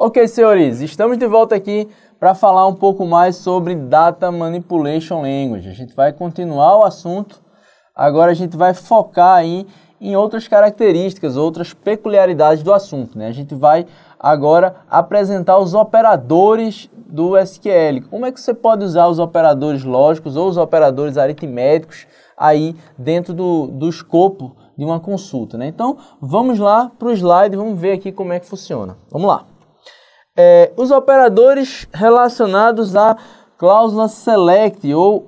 Ok, senhores, estamos de volta aqui para falar um pouco mais sobre Data Manipulation Language. A gente vai continuar o assunto, agora a gente vai focar aí em outras características, outras peculiaridades do assunto, né? A gente vai agora apresentar os operadores do SQL. Como é que você pode usar os operadores lógicos ou os operadores aritméticos aí dentro do escopo de uma consulta, né? Então, vamos lá para o slide e vamos ver aqui como é que funciona. Vamos lá. Os operadores relacionados à cláusula select ou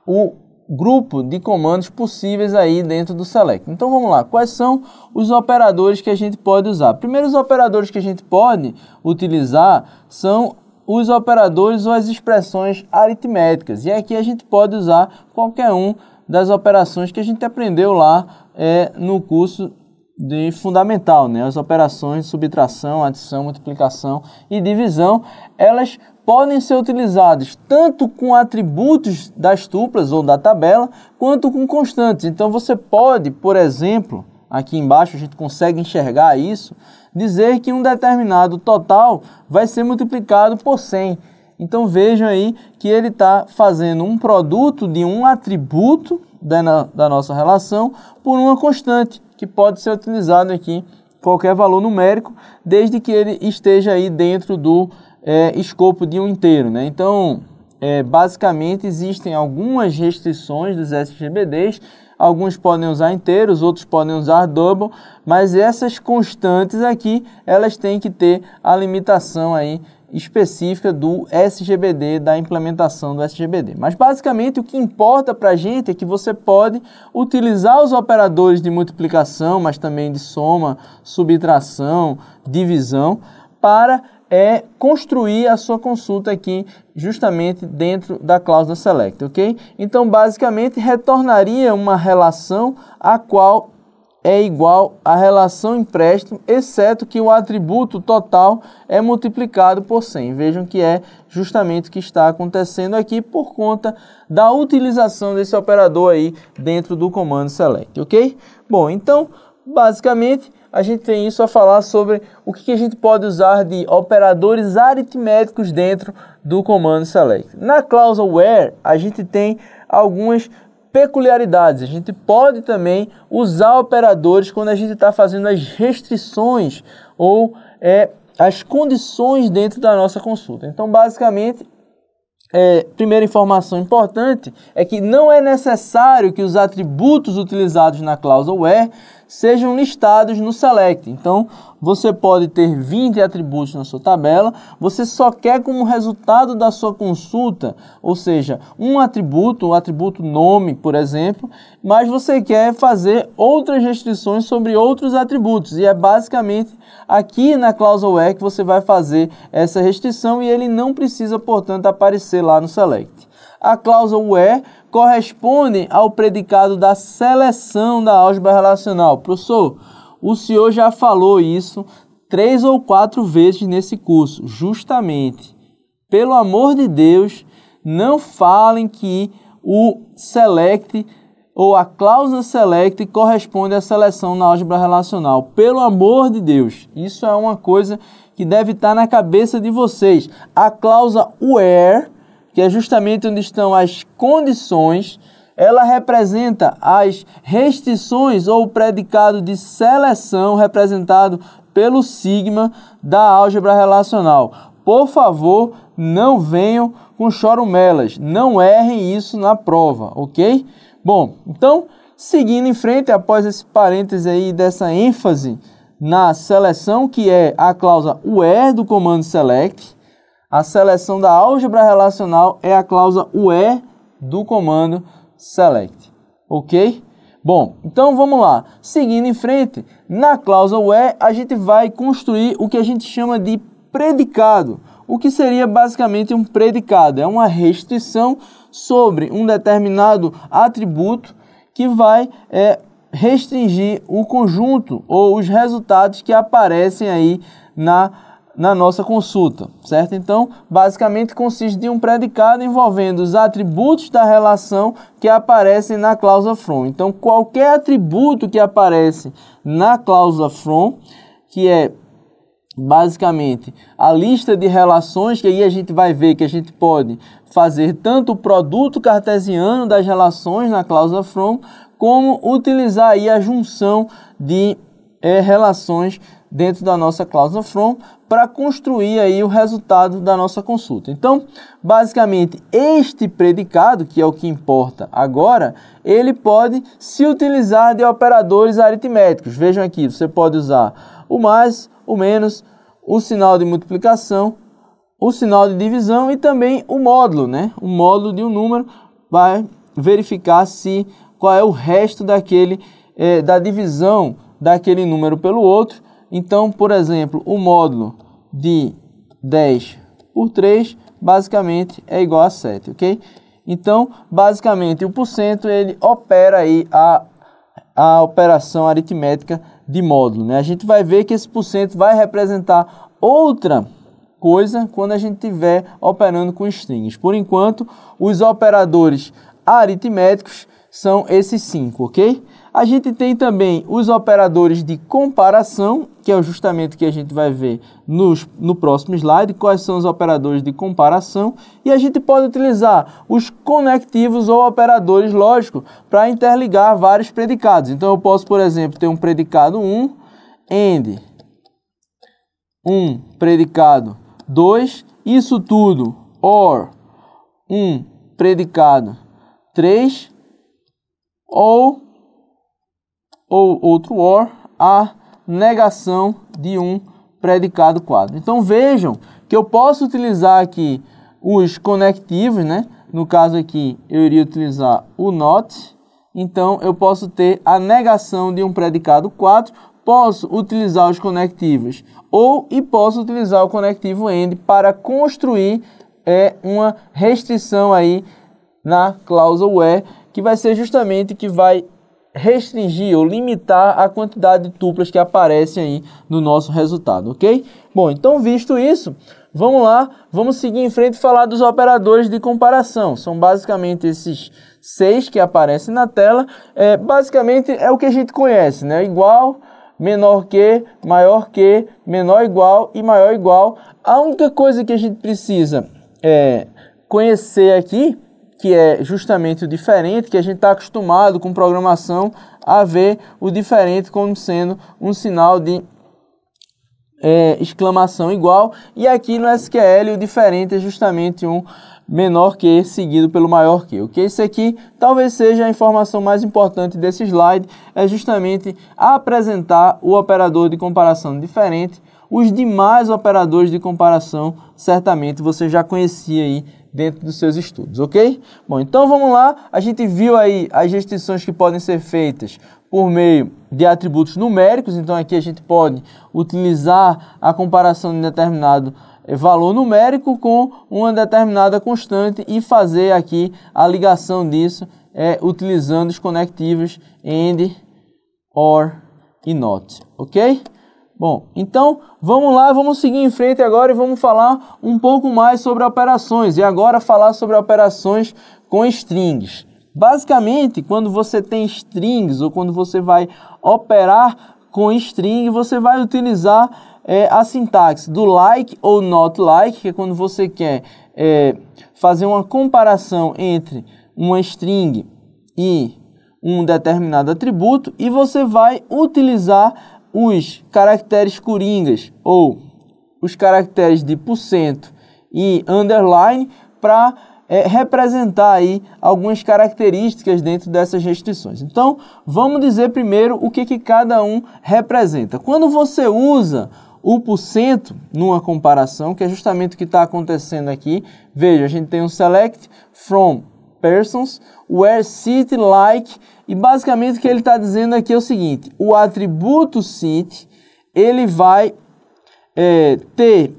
o grupo de comandos possíveis aí dentro do select. Então vamos lá, quais são os operadores que a gente pode usar? Primeiro, os operadores que a gente pode utilizar são os operadores ou as expressões aritméticas. E aqui a gente pode usar qualquer um das operações que a gente aprendeu lá no curso de fundamental, né? As operações de subtração, adição, multiplicação e divisão, elas podem ser utilizadas tanto com atributos das tuplas ou da tabela, quanto com constantes. Então você pode, por exemplo, aqui embaixo a gente consegue enxergar isso, dizer que um determinado total vai ser multiplicado por 100. Então vejam aí que ele está fazendo um produto de um atributo da nossa relação por uma constante, que pode ser utilizado aqui qualquer valor numérico, desde que ele esteja aí dentro do escopo de um inteiro, né? Então, basicamente, existem algumas restrições dos SGBDs, alguns podem usar inteiros, outros podem usar double, mas essas constantes aqui, elas têm que ter a limitação aí específica do SGBD, da implementação do SGBD. Mas basicamente o que importa para a gente é que você pode utilizar os operadores de multiplicação, mas também de soma, subtração, divisão, para construir a sua consulta aqui justamente dentro da cláusula select, ok? Então basicamente retornaria uma relação a qual é igual à relação empréstimo, exceto que o atributo total é multiplicado por 100. Vejam que é justamente o que está acontecendo aqui por conta da utilização desse operador aí dentro do comando select, ok? Bom, então, basicamente, a gente tem isso a falar sobre o que a gente pode usar de operadores aritméticos dentro do comando select. Na cláusula where, a gente tem algumas peculiaridades. A gente pode também usar operadores quando a gente está fazendo as restrições ou as condições dentro da nossa consulta. Então, basicamente, primeira informação importante é que não é necessário que os atributos utilizados na cláusula where sejam listados no select. Então, você pode ter 20 atributos na sua tabela, você só quer como resultado da sua consulta, ou seja, um atributo, o atributo nome, por exemplo, mas você quer fazer outras restrições sobre outros atributos, e é basicamente aqui na cláusula where que você vai fazer essa restrição e ele não precisa, portanto, aparecer lá no select. A cláusula where corresponde ao predicado da seleção da álgebra relacional. Professor, o senhor já falou isso 3 ou 4 vezes nesse curso. Justamente, pelo amor de Deus, não falem que o select ou a cláusula select corresponde à seleção na álgebra relacional. Pelo amor de Deus, isso é uma coisa que deve estar na cabeça de vocês. A cláusula where, que é justamente onde estão as condições, ela representa as restrições ou o predicado de seleção representado pelo sigma da álgebra relacional. Por favor, não venham com chorumelas, não errem isso na prova, ok? Bom, então, seguindo em frente, após esse parêntese aí dessa ênfase na seleção, que é a cláusula where do comando select, a seleção da álgebra relacional é a cláusula where do comando select, ok? Bom, então vamos lá. Seguindo em frente, na cláusula where a gente vai construir o que a gente chama de predicado. O que seria basicamente um predicado? É uma restrição sobre um determinado atributo que vai restringir o conjunto ou os resultados que aparecem aí na nossa consulta, certo? Então, basicamente consiste de um predicado envolvendo os atributos da relação que aparecem na cláusula from. Então, qualquer atributo que aparece na cláusula from, que é basicamente a lista de relações, que aí a gente vai ver que a gente pode fazer tanto o produto cartesiano das relações na cláusula from, como utilizar aí a junção de relações dentro da nossa cláusula from para construir aí o resultado da nossa consulta. Então, basicamente, este predicado, que é o que importa agora, ele pode se utilizar de operadores aritméticos. Vejam aqui, você pode usar o mais, o menos, o sinal de multiplicação, o sinal de divisão e também o módulo, né? O módulo de um número vai verificar qual é o resto daquele, da divisão daquele número pelo outro. Então, por exemplo, o módulo de 10 por 3 basicamente é igual a 7, ok? Então, basicamente, o porcento ele opera aí a operação aritmética de módulo, né? A gente vai ver que esse porcento vai representar outra coisa quando a gente estiver operando com strings. Por enquanto, os operadores aritméticos são esses 5, ok? A gente tem também os operadores de comparação, que é justamente o que a gente vai ver no próximo slide, quais são os operadores de comparação, e a gente pode utilizar os conectivos ou operadores lógicos para interligar vários predicados. Então eu posso, por exemplo, ter um predicado 1, AND, um predicado 2, isso tudo, OR, um predicado 3, ou outro OR, a negação de um predicado 4. Então vejam que eu posso utilizar aqui os conectivos, né? No caso aqui eu iria utilizar o NOT, então eu posso ter a negação de um predicado 4, posso utilizar os conectivos e posso utilizar o conectivo AND para construir uma restrição aí na cláusula where, que vai ser justamente que vai restringir ou limitar a quantidade de tuplas que aparecem aí no nosso resultado, ok? Bom, então visto isso, vamos lá, vamos seguir em frente e falar dos operadores de comparação. São basicamente esses 6 que aparecem na tela. Basicamente é o que a gente conhece, né? Igual, menor que, maior que, menor igual e maior igual. A única coisa que a gente precisa conhecer aqui, que é justamente o diferente, que a gente está acostumado com programação a ver o diferente como sendo um sinal de exclamação igual, e aqui no SQL o diferente é justamente um menor que seguido pelo maior que, ok? Isso aqui talvez seja a informação mais importante desse slide, é justamente apresentar o operador de comparação diferente. Os demais operadores de comparação certamente você já conhecia aí dentro dos seus estudos, ok? Bom, então vamos lá, a gente viu aí as restrições que podem ser feitas por meio de atributos numéricos, então aqui a gente pode utilizar a comparação de determinado valor numérico com uma determinada constante e fazer aqui a ligação disso utilizando os conectivos AND, OR e NOT, ok? Bom, então vamos lá, vamos seguir em frente agora e vamos falar um pouco mais sobre operações. E agora falar sobre operações com strings. Basicamente, quando você tem strings ou quando você vai operar com string, você vai utilizar a sintaxe do like ou not like, que é quando você quer fazer uma comparação entre uma string e um determinado atributo, e você vai utilizar os caracteres coringas ou os caracteres de %, e underline para representar aí algumas características dentro dessas restrições. Então, vamos dizer primeiro o que cada um representa. Quando você usa o % numa comparação, que é justamente o que está acontecendo aqui, veja, a gente tem um select from persons, where city like, e basicamente o que ele está dizendo aqui é o seguinte: o atributo city, ele vai ter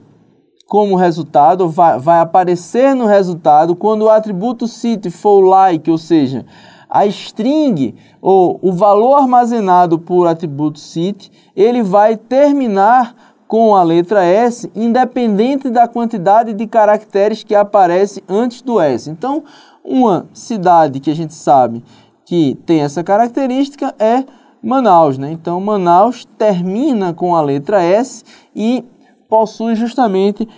como resultado, vai aparecer no resultado, quando o atributo city for like, ou seja, a string ou o valor armazenado por atributo city, ele vai terminar com a letra S, independente da quantidade de caracteres que aparece antes do S. Então, uma cidade que a gente sabe que tem essa característica é Manaus, né? Então, Manaus termina com a letra S e possui justamente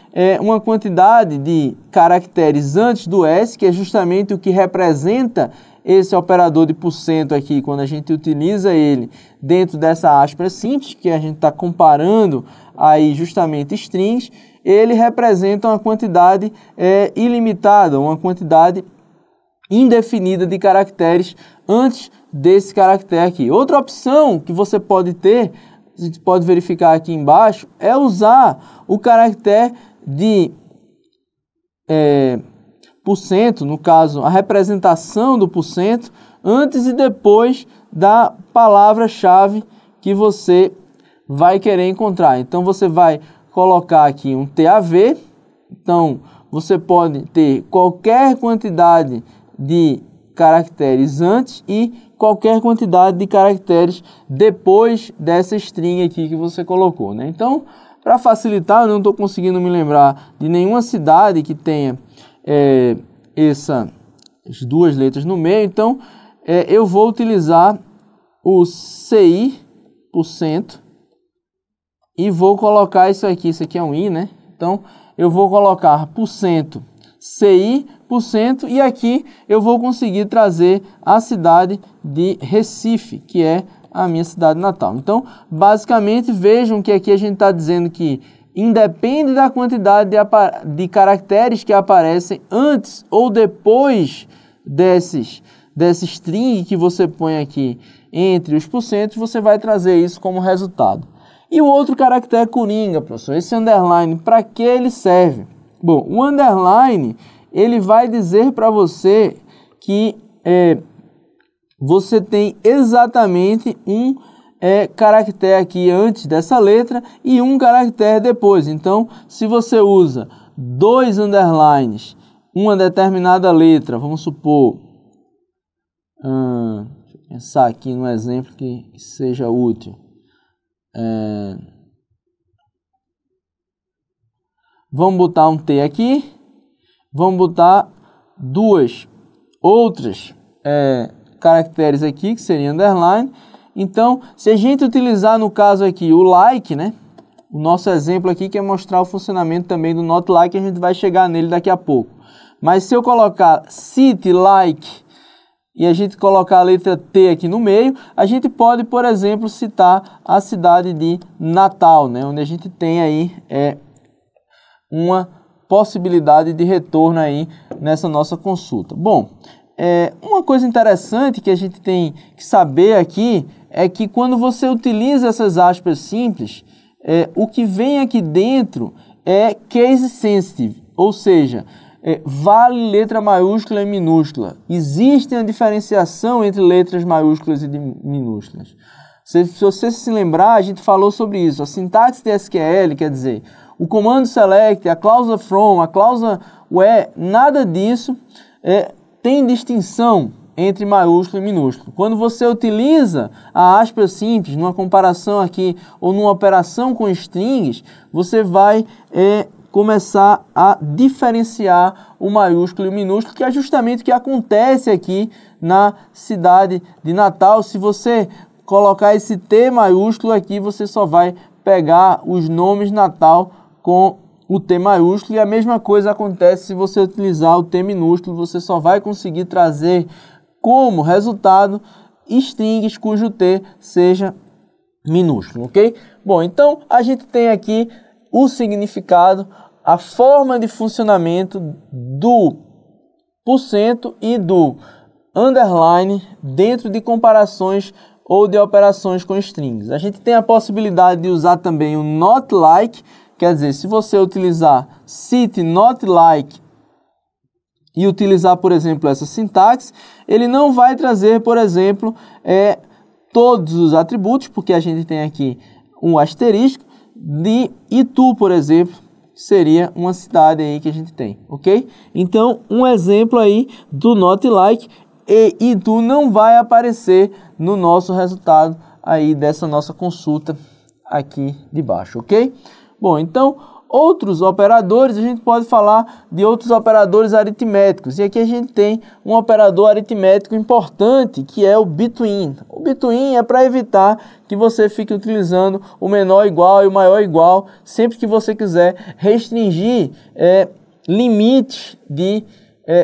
uma quantidade de caracteres antes do S, que é justamente o que representa esse operador de porcento aqui, quando a gente utiliza ele dentro dessa aspas simples, que a gente está comparando aí justamente strings, ele representa uma quantidade ilimitada, uma quantidade indefinida de caracteres antes desse caractere aqui. Outra opção que você pode ter, a gente pode verificar aqui embaixo, é usar o caractere de porcento, no caso, a representação do porcento, antes e depois da palavra-chave que você vai querer encontrar. Então, você vai colocar aqui um TAV, então, você pode ter qualquer quantidade de caracteres antes e qualquer quantidade de caracteres depois dessa string aqui que você colocou, né? Então, para facilitar, eu não estou conseguindo me lembrar de nenhuma cidade que tenha essas duas letras no meio, então eu vou utilizar o CI%, e vou colocar isso aqui é um I, né? Então, eu vou colocar %, CI%, e aqui eu vou conseguir trazer a cidade de Recife, que é a minha cidade natal. Então, basicamente, vejam que aqui a gente está dizendo que independe da quantidade de caracteres que aparecem antes ou depois desse string que você põe aqui entre os porcentos, você vai trazer isso como resultado. E o outro caractere coringa, professor, esse underline, para que ele serve? Bom, o underline, ele vai dizer para você que você tem exatamente um caractere aqui antes dessa letra e um caractere depois. Então, se você usa dois underlines, uma determinada letra, vamos supor, deixa eu pensar aqui num exemplo que seja útil. Vamos botar um T aqui, vamos botar duas outras caracteres aqui, que seria underline. Então, se a gente utilizar no caso aqui o like, né? O nosso exemplo aqui que é mostrar o funcionamento também do not like, a gente vai chegar nele daqui a pouco. Mas se eu colocar city like e a gente colocar a letra T aqui no meio, a gente pode, por exemplo, citar a cidade de Natal, né? Onde a gente tem aí uma possibilidade de retorno aí nessa nossa consulta. Bom, uma coisa interessante que a gente tem que saber aqui é que quando você utiliza essas aspas simples, o que vem aqui dentro é case sensitive, ou seja, vale letra maiúscula e minúscula. Existe uma diferenciação entre letras maiúsculas e minúsculas. Se você se lembrar, a gente falou sobre isso. A sintaxe de SQL, quer dizer, o comando select, a cláusula from, a cláusula where, nada disso tem distinção entre maiúsculo e minúsculo. Quando você utiliza a aspas simples numa comparação aqui ou numa operação com strings, você vai começar a diferenciar o maiúsculo e o minúsculo, que é justamente o que acontece aqui na cidade de Natal. Se você colocar esse T maiúsculo aqui, você só vai pegar os nomes Natal com o T maiúsculo, e a mesma coisa acontece se você utilizar o T minúsculo, você só vai conseguir trazer como resultado strings cujo T seja minúsculo, ok? Bom, então a gente tem aqui o significado, a forma de funcionamento do porcento e do underline dentro de comparações ou de operações com strings. A gente tem a possibilidade de usar também o not like, quer dizer, se você utilizar city not like e utilizar, por exemplo, essa sintaxe, ele não vai trazer, por exemplo, todos os atributos, porque a gente tem aqui um asterisco, de Itu, por exemplo, seria uma cidade aí que a gente tem, ok? Então, um exemplo aí do not like, e Itu não vai aparecer no nosso resultado aí dessa nossa consulta aqui de baixo, ok? Bom, então, outros operadores, a gente pode falar de outros operadores aritméticos. E aqui a gente tem um operador aritmético importante, que é o between. O between é para evitar que você fique utilizando o menor igual e o maior igual, sempre que você quiser restringir limites de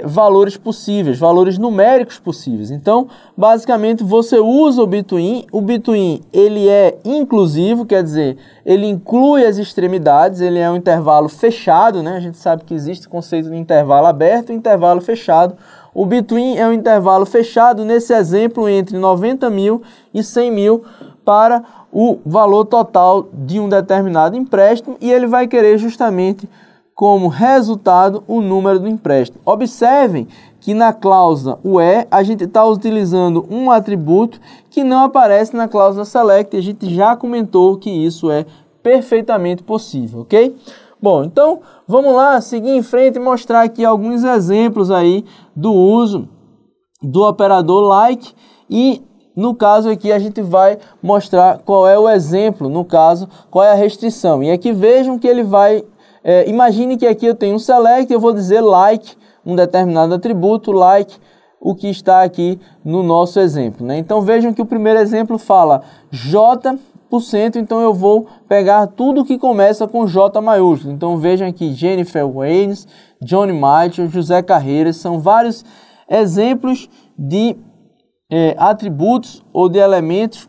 valores possíveis, valores numéricos possíveis. Então, basicamente, você usa o between. O between, ele é inclusivo, quer dizer, ele inclui as extremidades, ele é um intervalo fechado, né? A gente sabe que existe o conceito de intervalo aberto e intervalo fechado. O between é um intervalo fechado, nesse exemplo, entre 90 mil e 100 mil para o valor total de um determinado empréstimo, e ele vai querer justamente como resultado o número do empréstimo. Observem que na cláusula where a gente está utilizando um atributo que não aparece na cláusula select, e a gente já comentou que isso é perfeitamente possível, ok? Bom, então vamos lá seguir em frente e mostrar aqui alguns exemplos aí do uso do operador like, e no caso aqui a gente vai mostrar qual é o exemplo, no caso, qual é a restrição. E aqui vejam que ele vai imagine que aqui eu tenho um select, eu vou dizer like, um determinado atributo, like o que está aqui no nosso exemplo, né? Então vejam que o primeiro exemplo fala J%, então eu vou pegar tudo que começa com J maiúsculo. Então vejam aqui Jennifer Waynes, Johnny Mitchell, José Carreiras, são vários exemplos de atributos ou de elementos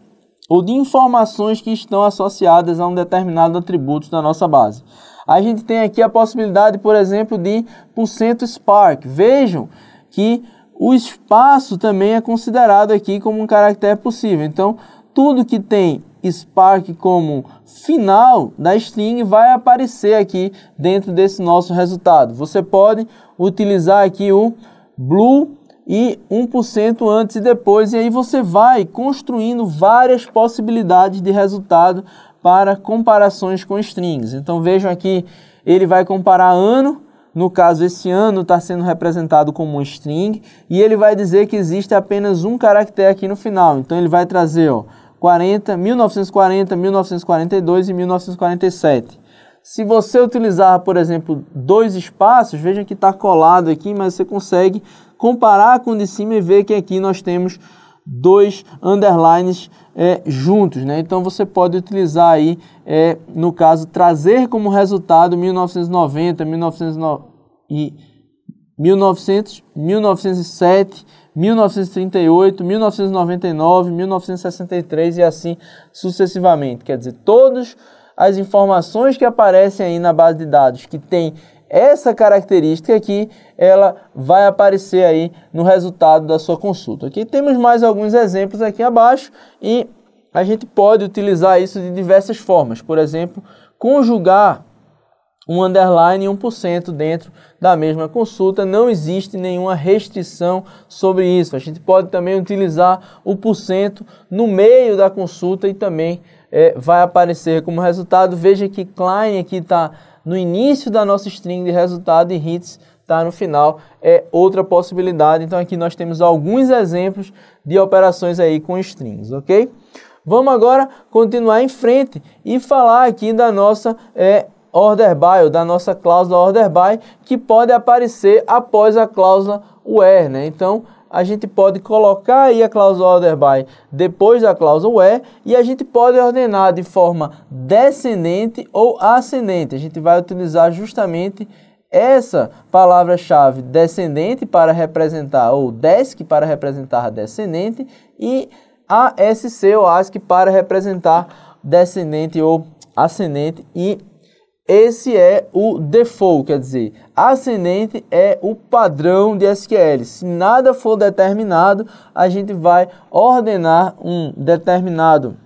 ou de informações que estão associadas a um determinado atributo da nossa base. A gente tem aqui a possibilidade, por exemplo, de %spark. Vejam que o espaço também é considerado aqui como um caractere possível. Então, tudo que tem spark como final da string vai aparecer aqui dentro desse nosso resultado. Você pode utilizar aqui o blue e 1% antes e depois, e aí você vai construindo várias possibilidades de resultado para comparações com strings. Então vejam aqui, ele vai comparar ano, no caso esse ano está sendo representado como um string, e ele vai dizer que existe apenas um caractere aqui no final. Então ele vai trazer 1940, 1942 e 1947. Se você utilizar, por exemplo, 2 espaços, veja que está colado aqui, mas você consegue comparar com o de cima e ver que aqui nós temos 2 underlines juntos, né? Então você pode utilizar aí, no caso, trazer como resultado 1990, 1907, 1938, 1999, 1963 e assim sucessivamente. Quer dizer, todas as informações que aparecem aí na base de dados que tem essa característica aqui, ela vai aparecer aí no resultado da sua consulta. Aqui temos mais alguns exemplos aqui abaixo e a gente pode utilizar isso de diversas formas. Por exemplo, conjugar um underline e 1% dentro da mesma consulta. Não existe nenhuma restrição sobre isso. A gente pode também utilizar o % no meio da consulta e também vai aparecer como resultado. Veja que Klein aqui está no início da nossa string de resultado e hits está no final, é outra possibilidade. Então aqui nós temos alguns exemplos de operações aí com strings, ok? Vamos agora continuar em frente e falar aqui da nossa order by, ou da nossa cláusula order by, que pode aparecer após a cláusula where, né? Então a gente pode colocar aí a cláusula order by depois da cláusula where, e a gente pode ordenar de forma descendente ou ascendente. A gente vai utilizar justamente essa palavra-chave descendente para representar, ou desc para representar descendente, e ASC ou ASC para representar descendente ou ascendente, e esse é o default, quer dizer, ascendente é o padrão de SQL. Se nada for determinado, a gente vai ordenar um determinado,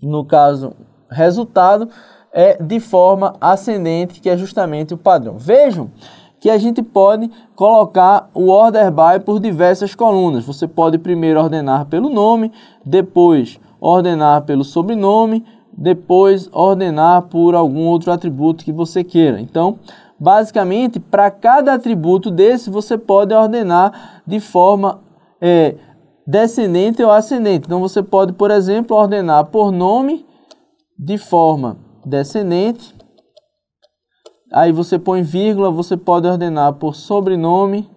no caso, resultado, de forma ascendente, que é justamente o padrão. Vejam que a gente pode colocar o order by por diversas colunas. Você pode primeiro ordenar pelo nome, depois ordenar pelo sobrenome, depois ordenar por algum outro atributo que você queira. Então, basicamente, para cada atributo desse, você pode ordenar de forma descendente ou ascendente. Então, você pode, por exemplo, ordenar por nome de forma descendente aí você põe vírgula, você pode ordenar por sobrenome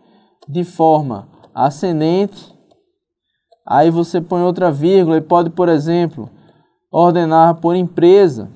de forma ascendente, aí você põe outra vírgula e pode, por exemplo, ordenar por empresa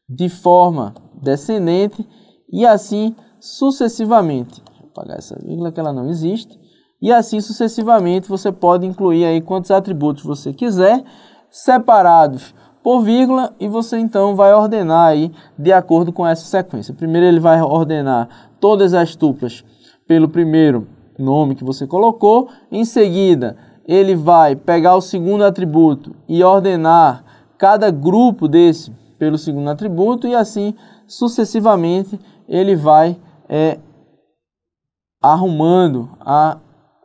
de forma descendente e assim sucessivamente. Vou apagar essa vírgula que ela não existe. E assim sucessivamente você pode incluir aí quantos atributos você quiser, separados por vírgula, e você então vai ordenar aí de acordo com essa sequência. Primeiro ele vai ordenar todas as tuplas pelo primeiro nome que você colocou, em seguida ele vai pegar o segundo atributo e ordenar cada grupo desse pelo segundo atributo, e assim sucessivamente ele vai arrumando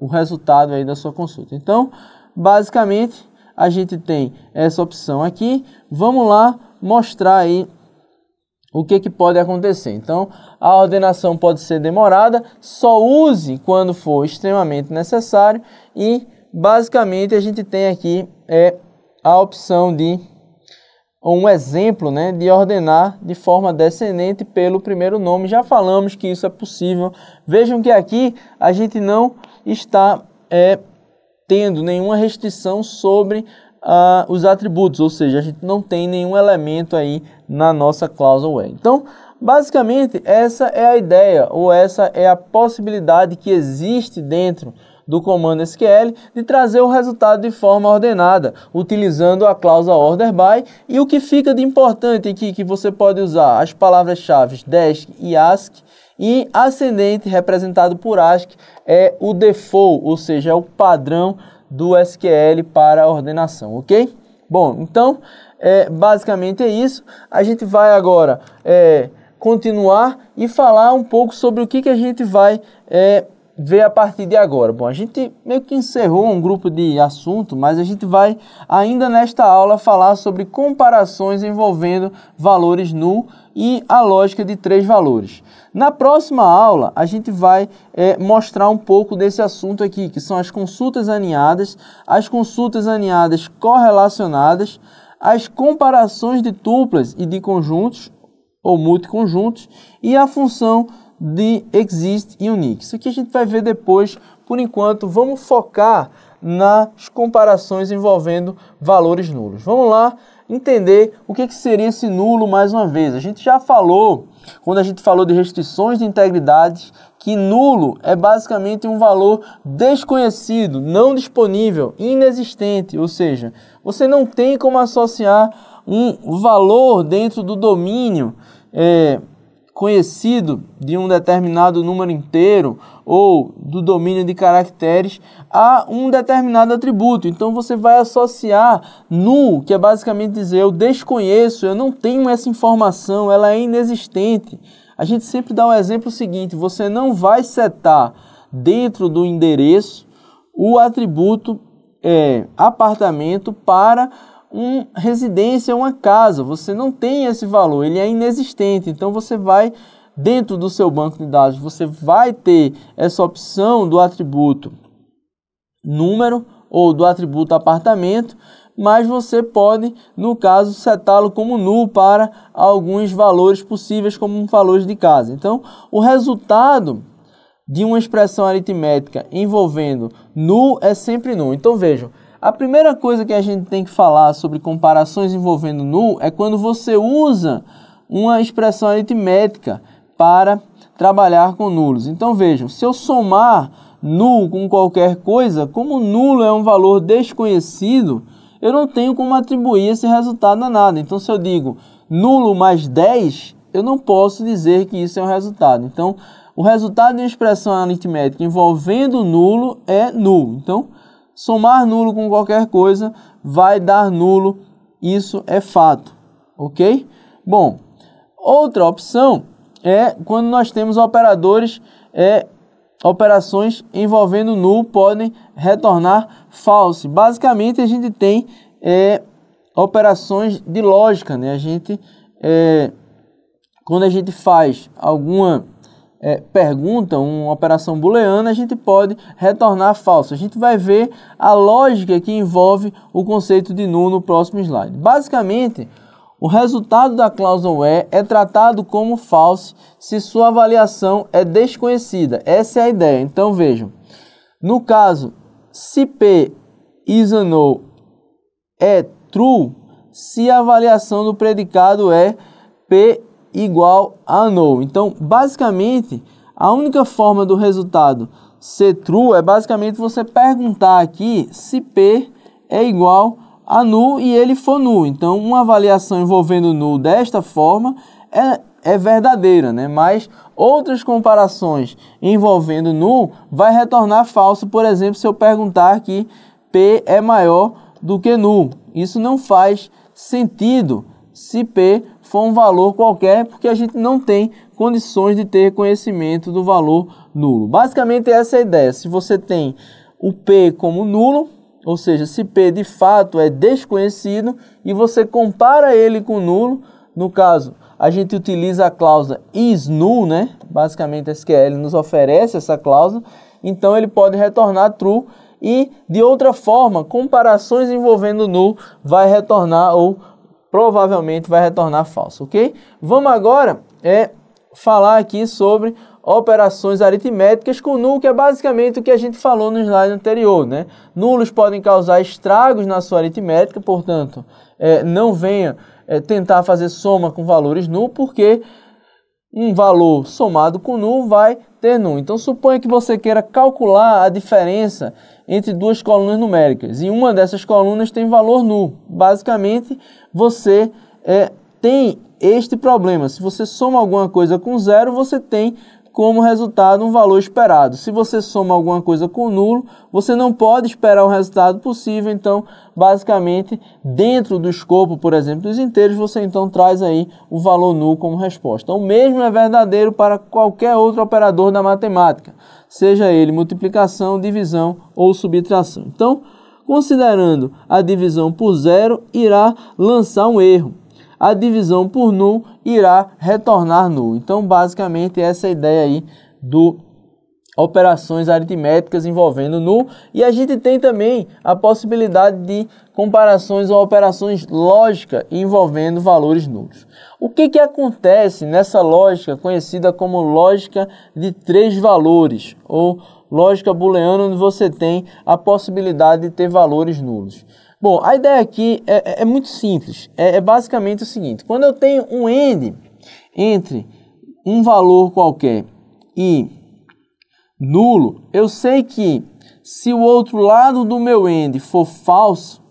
o resultado aí da sua consulta. Então, basicamente, a gente tem essa opção aqui. Vamos lá mostrar aí o que pode acontecer. Então, a ordenação pode ser demorada, só use quando for extremamente necessário, e basicamente a gente tem aqui a opção de um exemplo, né, de ordenar de forma descendente pelo primeiro nome. Já falamos que isso é possível. Vejam que aqui a gente não está tendo nenhuma restrição sobre os atributos, ou seja, a gente não tem nenhum elemento aí na nossa cláusula where. Então, basicamente, essa é a ideia, ou essa é a possibilidade que existe dentro do comando SQL de trazer o resultado de forma ordenada, utilizando a cláusula order by. E o que fica de importante aqui, que você pode usar as palavras-chave desc e ASCII, e ascendente, representado por ASCII, é o default, ou seja, é o padrão do SQL para a ordenação, ok? Bom, então, basicamente é isso. A gente vai agora continuar e falar um pouco sobre o que a gente vai ver a partir de agora. Bom, a gente meio que encerrou um grupo de assunto, mas a gente vai ainda nesta aula falar sobre comparações envolvendo valores null e a lógica de 3 valores. Na próxima aula, a gente vai mostrar um pouco desse assunto aqui, que são as consultas aninhadas, as consultas aninhadas correlacionadas, as comparações de tuplas e de conjuntos ou multiconjuntos e a função de exist e unique. Isso aqui a gente vai ver depois. Por enquanto, vamos focar nas comparações envolvendo valores nulos. Vamos lá entender o que seria esse nulo mais uma vez. A gente já falou, quando a gente falou de restrições de integridade, que nulo é basicamente um valor desconhecido, não disponível, inexistente, ou seja, você não tem como associar um valor dentro do domínio conhecido de um determinado número inteiro ou do domínio de caracteres a um determinado atributo. Então você vai associar null, que é basicamente dizer eu desconheço, eu não tenho essa informação, ela é inexistente. A gente sempre dá o exemplo seguinte: você não vai setar dentro do endereço o atributo apartamento para uma residência, uma casa. Você não tem esse valor, ele é inexistente. Então você vai, dentro do seu banco de dados, você vai ter essa opção do atributo número ou do atributo apartamento, mas você pode, no caso, setá-lo como null para alguns valores possíveis, como valores de casa. Então, o resultado de uma expressão aritmética envolvendo null é sempre null. Então, vejam, a primeira coisa que a gente tem que falar sobre comparações envolvendo null é quando você usa uma expressão aritmética para trabalhar com nulos. Então vejam, se eu somar null com qualquer coisa, como nulo é um valor desconhecido, eu não tenho como atribuir esse resultado a nada. Então se eu digo nulo mais 10, eu não posso dizer que isso é um resultado. Então o resultado de uma expressão aritmética envolvendo nulo é null. Então somar nulo com qualquer coisa vai dar nulo, isso é fato, ok? Bom, outra opção é quando nós temos operadores, operações envolvendo null podem retornar false. Basicamente a gente tem operações de lógica, né? Quando a gente faz alguma pergunta, uma operação booleana, a gente pode retornar falso. A gente vai ver a lógica que envolve o conceito de null no próximo slide. Basicamente, O resultado da cláusula where é tratado como false se sua avaliação é desconhecida. Essa é a ideia. Então, vejam. No caso, se P is a null é true, se a avaliação do predicado é P igual a null. Então, basicamente, a única forma do resultado ser true é basicamente você perguntar aqui se P é igual a null e ele for null. Então, uma avaliação envolvendo null desta forma é verdadeira, né? Mas outras comparações envolvendo null vai retornar falso. Por exemplo, se eu perguntar que P é maior do que null. Isso não faz sentido se P for um valor qualquer, porque a gente não tem condições de ter conhecimento do valor nulo. Basicamente essa é a ideia. Se você tem o P como nulo, ou seja, se P de fato é desconhecido e você compara ele com nulo, no caso, a gente utiliza a cláusula is null, né? Basicamente a SQL nos oferece essa cláusula, então ele pode retornar true e de outra forma, comparações envolvendo null vai retornar ou provavelmente vai retornar falso, ok? Vamos agora falar aqui sobre operações aritméticas com null, que é basicamente o que a gente falou no slide anterior, né? Nulos podem causar estragos na sua aritmética, portanto, não venha tentar fazer soma com valores null, porque um valor somado com null vai ter null. Então, suponha que você queira calcular a diferença entre duas colunas numéricas, e uma dessas colunas tem valor null. Basicamente, você tem este problema. Se você soma alguma coisa com zero, você tem como resultado um valor esperado. Se você soma alguma coisa com nulo, você não pode esperar o resultado possível. Então, basicamente, dentro do escopo, por exemplo, dos inteiros, você então traz aí o valor nulo como resposta. O mesmo é verdadeiro para qualquer outro operador da matemática, seja ele multiplicação, divisão ou subtração. Então, considerando a divisão por zero, irá lançar um erro. A divisão por null irá retornar null. Então, basicamente, essa é a ideia aí do operações aritméticas envolvendo null. E a gente tem também a possibilidade de comparações ou operações lógicas envolvendo valores nulos. O que acontece nessa lógica conhecida como lógica de três valores, ou lógica booleana, onde você tem a possibilidade de ter valores nulos? Bom, a ideia aqui é muito simples. É basicamente o seguinte: quando eu tenho um AND entre um valor qualquer e nulo, eu sei que se o outro lado do meu AND for falso,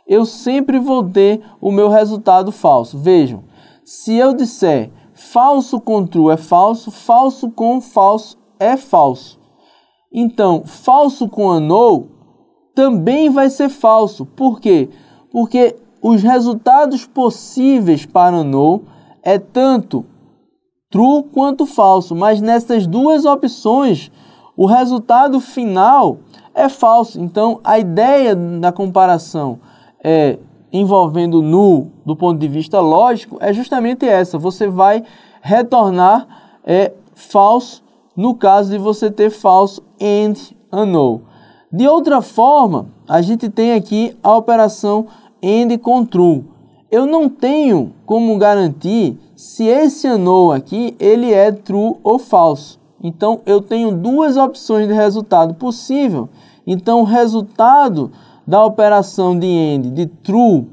eu sempre vou ter o meu resultado falso. Vejam, se eu disser falso com true é falso, falso com falso é falso. Então, falso com unknown também vai ser falso. Por quê? Porque os resultados possíveis para null é tanto true quanto falso, mas nessas duas opções o resultado final é falso. Então, a ideia da comparação envolvendo null do ponto de vista lógico é justamente essa. Você vai retornar falso no caso de você ter falso and unknown. De outra forma, a gente tem aqui a operação AND com true. Eu não tenho como garantir se esse unknown aqui ele é true ou falso. Então, eu tenho duas opções de resultado possível. Então, o resultado da operação de AND de true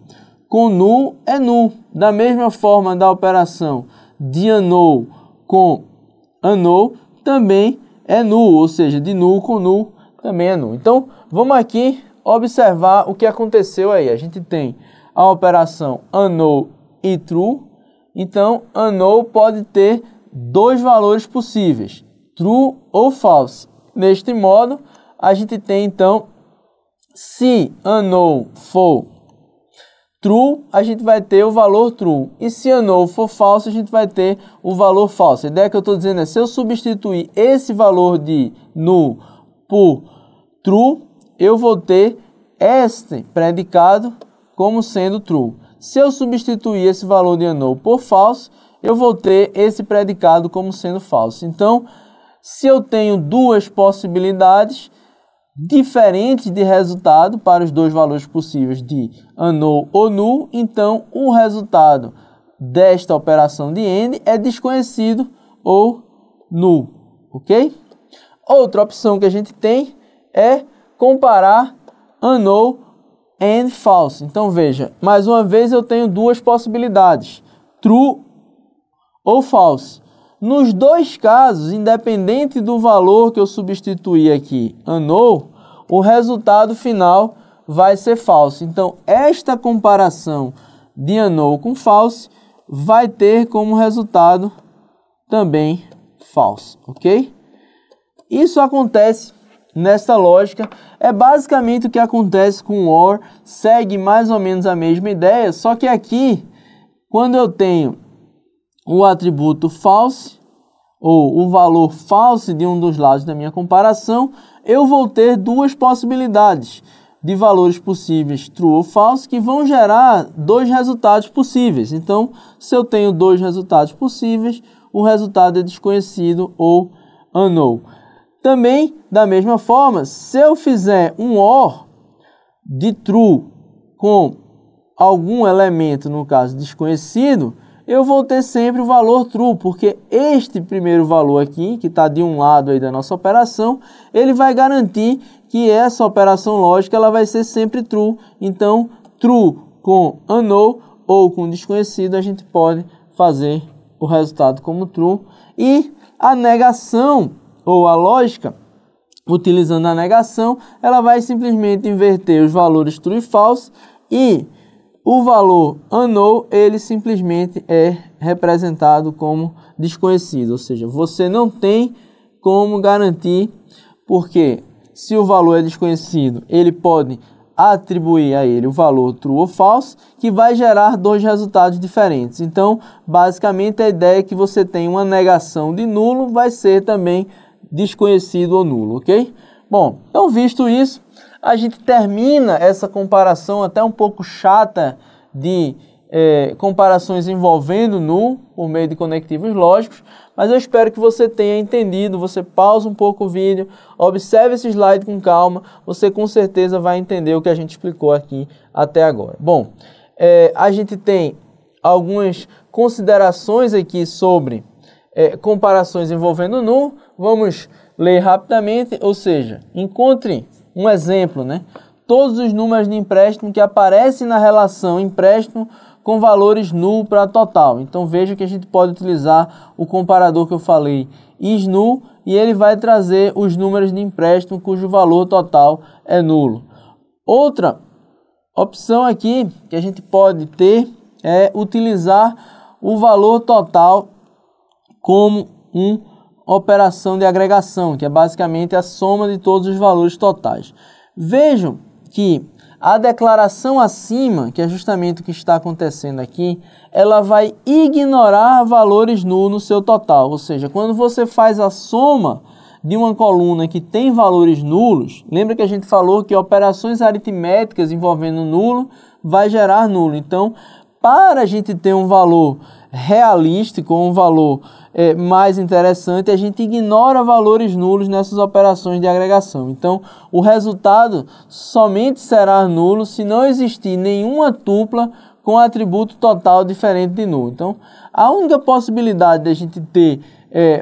com null é null. Da mesma forma, da operação de unknown com unknown também é null, ou seja, de null com null também é null. Então, vamos aqui observar o que aconteceu aí. A gente tem a operação unknown e true. Então, unknown pode ter dois valores possíveis, true ou false. Neste modo, a gente tem, então, se unknown for true, a gente vai ter o valor true. E se unknown for false, a gente vai ter o valor falso. A ideia que eu estou dizendo é, se eu substituir esse valor de null por true, eu vou ter este predicado como sendo true. Se eu substituir esse valor de unknown por false, eu vou ter esse predicado como sendo falso. Então, se eu tenho duas possibilidades diferentes de resultado para os dois valores possíveis de unknown ou null, então o resultado desta operação de AND é desconhecido ou null, ok? Outra opção que a gente tem é comparar unknown and false. Então veja, mais uma vez eu tenho duas possibilidades, true ou false. Nos dois casos, independente do valor que eu substituir aqui, unknown, o resultado final vai ser false. Então, esta comparação de unknown com false vai ter como resultado também false, ok? Isso acontece nesta lógica, é basicamente o que acontece com o OR, segue mais ou menos a mesma ideia, só que aqui, quando eu tenho o atributo false, ou o valor false de um dos lados da minha comparação, eu vou ter duas possibilidades de valores possíveis, true ou false, que vão gerar dois resultados possíveis. Então, se eu tenho dois resultados possíveis, o resultado é desconhecido ou unknown. Também, da mesma forma, se eu fizer um OR de true com algum elemento, no caso desconhecido, eu vou ter sempre o valor true, porque este primeiro valor aqui, que está de um lado aí da nossa operação, ele vai garantir que essa operação lógica ela vai ser sempre true. Então, true com unknown ou com desconhecido, a gente pode fazer o resultado como true. E a negação, ou a lógica, utilizando a negação, ela vai simplesmente inverter os valores true e false, e o valor unknown, ele simplesmente é representado como desconhecido, ou seja, você não tem como garantir, porque se o valor é desconhecido, ele pode atribuir a ele o valor true ou false, que vai gerar dois resultados diferentes. Então, basicamente, a ideia é que você tem uma negação de nulo, vai ser também desconhecido ou nulo, ok? Bom, então visto isso, a gente termina essa comparação até um pouco chata de comparações envolvendo null por meio de conectivos lógicos, mas eu espero que você tenha entendido. Você pausa um pouco o vídeo, observe esse slide com calma, você com certeza vai entender o que a gente explicou aqui até agora. Bom, a gente tem algumas considerações aqui sobre comparações envolvendo null, vamos ler rapidamente, ou seja, encontre um exemplo, né? Todos os números de empréstimo que aparecem na relação empréstimo com valores null para total. Então veja que a gente pode utilizar o comparador que eu falei, isNull, e ele vai trazer os números de empréstimo cujo valor total é nulo. Outra opção aqui que a gente pode ter é utilizar o valor total como uma operação de agregação, que é basicamente a soma de todos os valores totais. Vejam que a declaração acima, que é justamente o que está acontecendo aqui, ela vai ignorar valores null no seu total. Ou seja, quando você faz a soma de uma coluna que tem valores nulos, lembra que a gente falou que operações aritméticas envolvendo nulo vai gerar nulo. Então, para a gente ter um valor realístico, um valor mais interessante, a gente ignora valores nulos nessas operações de agregação. Então, o resultado somente será nulo se não existir nenhuma tupla com atributo total diferente de nulo. Então, a única possibilidade de a gente ter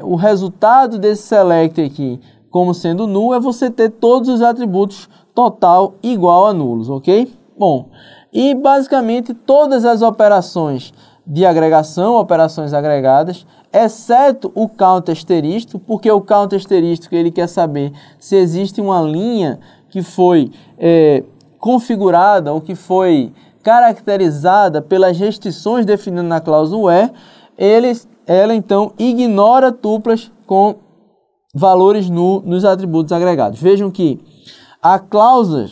o resultado desse select aqui como sendo nulo é você ter todos os atributos total igual a nulos, ok? Bom, e basicamente todas as operações de agregação, operações agregadas, exceto o count asterístico, porque o count asterístico ele quer saber se existe uma linha que foi configurada ou que foi caracterizada pelas restrições definidas na cláusula where, ela então ignora tuplas com valores null nos atributos agregados. Vejam que a cláusula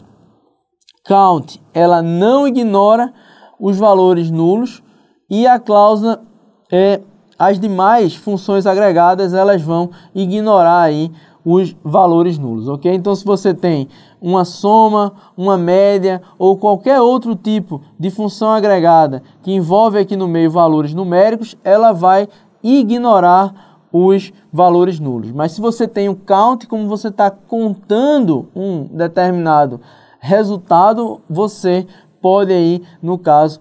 count ela não ignora os valores nulos, e a cláusula as demais funções agregadas elas vão ignorar aí os valores nulos, ok? Então, se você tem uma soma, uma média ou qualquer outro tipo de função agregada que envolve aqui no meio valores numéricos, ela vai ignorar os valores nulos. Mas se você tem um count, como você está contando um determinado resultado, você pode aí, no caso,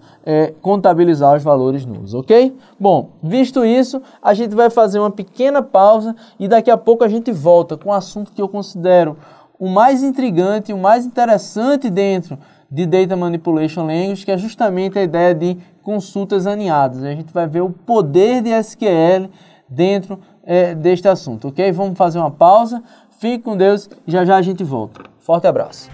contabilizar os valores nulos, ok? Bom, visto isso, a gente vai fazer uma pequena pausa e daqui a pouco a gente volta com um assunto que eu considero o mais intrigante, o mais interessante dentro de Data Manipulation Language, que é justamente a ideia de consultas aninhadas. A gente vai ver o poder de SQL dentro deste assunto, ok? Vamos fazer uma pausa, fique com Deus e já já a gente volta. Forte abraço!